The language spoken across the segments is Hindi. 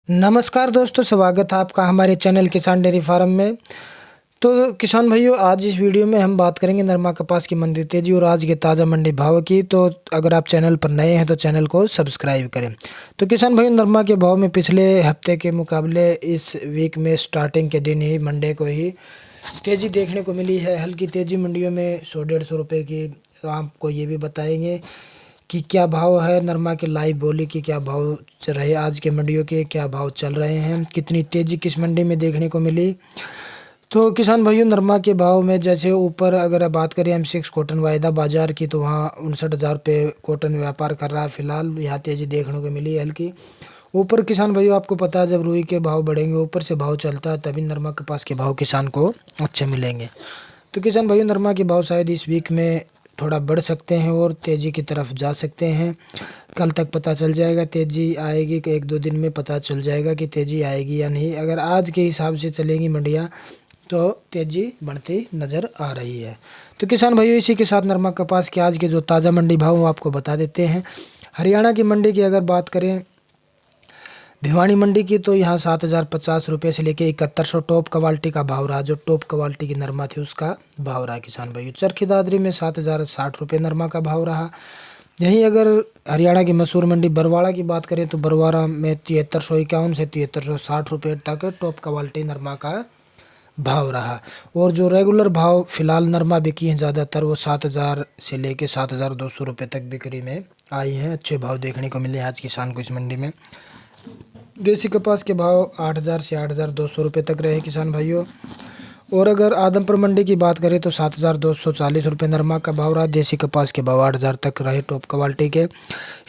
नमस्कार दोस्तों, स्वागत है आपका हमारे चैनल किसान डेयरी फार्म में। तो किसान भाइयों, आज इस वीडियो में हम बात करेंगे नरमा कपास की मंडी तेजी और आज के ताज़ा मंडी भाव की। तो अगर आप चैनल पर नए हैं तो चैनल को सब्सक्राइब करें। तो किसान भाइयों, नरमा के भाव में पिछले हफ्ते के मुकाबले इस वीक में स्टार्टिंग के दिन ही मंडे को ही तेज़ी देखने को मिली है। हल्की तेज़ी मंडियों में 100-150 रुपये की। तो आपको ये भी बताएंगे कि क्या भाव है नरमा के, लाइव बोली की क्या भाव चल रहे, आज के मंडियों के क्या भाव चल रहे हैं, कितनी तेज़ी किस मंडी में देखने को मिली। तो किसान भाइयों, नरमा के भाव में जैसे ऊपर अगर बात करें M6 कॉटन वायदा बाजार की, तो वहाँ 59,000 रुपये कॉटन व्यापार कर रहा है। फिलहाल यहाँ तेज़ी देखने को मिली है हल्की। ऊपर किसान भाइयों, आपको पता है जब रुई के भाव बढ़ेंगे, ऊपर से भाव चलता है, तभी नरमा कपास के भाव किसान को अच्छे मिलेंगे। तो किसान भाइयों, नरमा के भाव शायद इस वीक में थोड़ा बढ़ सकते हैं और तेज़ी की तरफ जा सकते हैं। कल तक पता चल जाएगा तेज़ी आएगी कि 1-2 दिन में पता चल जाएगा कि तेज़ी आएगी या नहीं। अगर आज के हिसाब से चलेंगी मंडियाँ तो तेज़ी बढ़ती नज़र आ रही है। तो किसान भाइयों, इसी के साथ नरमा कपास के आज के जो ताज़ा मंडी भाव आपको बता देते हैं। हरियाणा की मंडी की अगर बात करें, भिवानी मंडी की, तो यहाँ 7,050 रुपये से लेके 7100 टॉप क्वालिटी का भाव रहा। जो टॉप क्वालिटी की नरमा थी उसका भाव रहा किसान भाइयों। चरखी दादरी में 7,060 रुपये नरमा का भाव रहा। यहीं अगर हरियाणा की मशहूर मंडी बरवाड़ा की बात करें, तो बरवाड़ा में 7351 से 7360 रुपये तक टॉप क्वालिटी नरमा का भाव रहा। और जो रेगुलर भाव फिलहाल नरमा बिकी हैं ज़्यादातर, वो 7,000 से लेके 7,200 रुपये तक बिक्री में आई हैं। अच्छे भाव देखने को मिले आज किसान को इस मंडी में। देसी कपास के भाव 8,000 से 8,200 रुपये तक रहे किसान भाइयों। और अगर आदमपुर मंडी की बात करें तो 7,240 रुपये नरमा का भाव रहा। देसी कपास के भाव 8,000 तक रहे टॉप क्वालिटी के।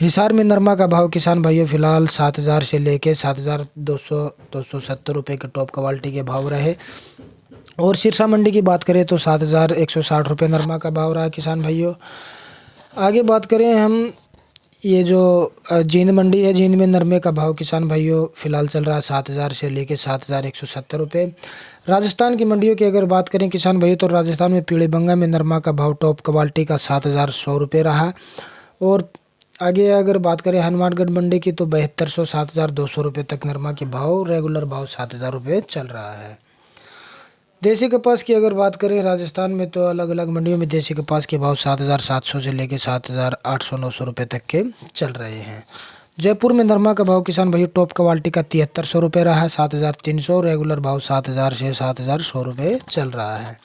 हिसार में नरमा का भाव किसान भाइयों फिलहाल 7,000 से लेके 7,270 रुपये के टॉप क्वालिटी के भाव रहे। और सिरसा मंडी की बात करें तो 7,160 रुपये नरमा का भाव रहा किसान भाइयों। आगे बात करें हम, ये जो जींद मंडी है, जींद में नरमे का भाव किसान भाइयों फिलहाल चल रहा है 7,000 से लेके 7,170 रुपये। राजस्थान की मंडियों की अगर बात करें किसान भाइयों, तो राजस्थान में पीलीबंगा में नरमा का भाव टॉप क्वालिटी का 7,100 रुपये रहा। और आगे अगर बात करें हनुमानगढ़ मंडी की, तो 7200 7,200 रुपये तक नरमा के भाव, रेगुलर भाव 7,000 रुपये चल रहा है। देसी कपास की अगर बात करें राजस्थान में, तो अलग अलग मंडियों में देसी कपास के भाव 7,700 से लेके 7,800-900 रुपये तक के चल रहे हैं। जयपुर में नरमा का भाव किसान भाई टॉप क्वालिटी का 7,300 रुपये रहा है, 7,300। रेगुलर भाव 7,000 से 7,100 रुपये चल रहा है।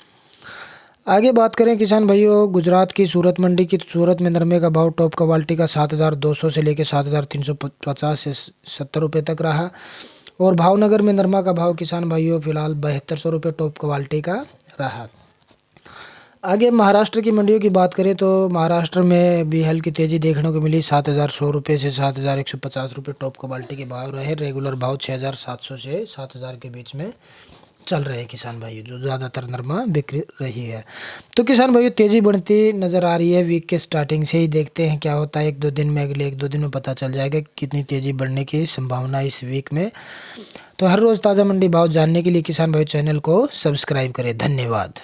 आगे बात करें किसान भाइयों गुजरात की सूरत मंडी की, तो सूरत में नरमे का भाव टॉप क्वालिटी का 7,200 से लेके 7,350 से 70 रुपये तक रहा। और भावनगर में नरमा का भाव किसान भाइयों फिलहाल 7,200 रुपये टॉप क्वालिटी का रहा। आगे महाराष्ट्र की मंडियों की बात करें तो महाराष्ट्र में भी हल्की तेज़ी देखने को मिली। 7,100 रुपये से 7,150 रुपये टॉप क्वालिटी के भाव रहे। रेगुलर भाव 6,700 से 7,000 के बीच में चल रहे हैं किसान भाइयों, जो ज़्यादातर नरमा बिक रही है। तो किसान भाइयों, तेज़ी बढ़ती नज़र आ रही है। वीक के स्टार्टिंग से ही देखते हैं क्या होता है। 1-2 दिन में, अगले 1-2 दिन में पता चल जाएगा कितनी तेज़ी बढ़ने की संभावना इस वीक में। तो हर रोज़ ताज़ा मंडी भाव जानने के लिए किसान भाई चैनल को सब्सक्राइब करें। धन्यवाद।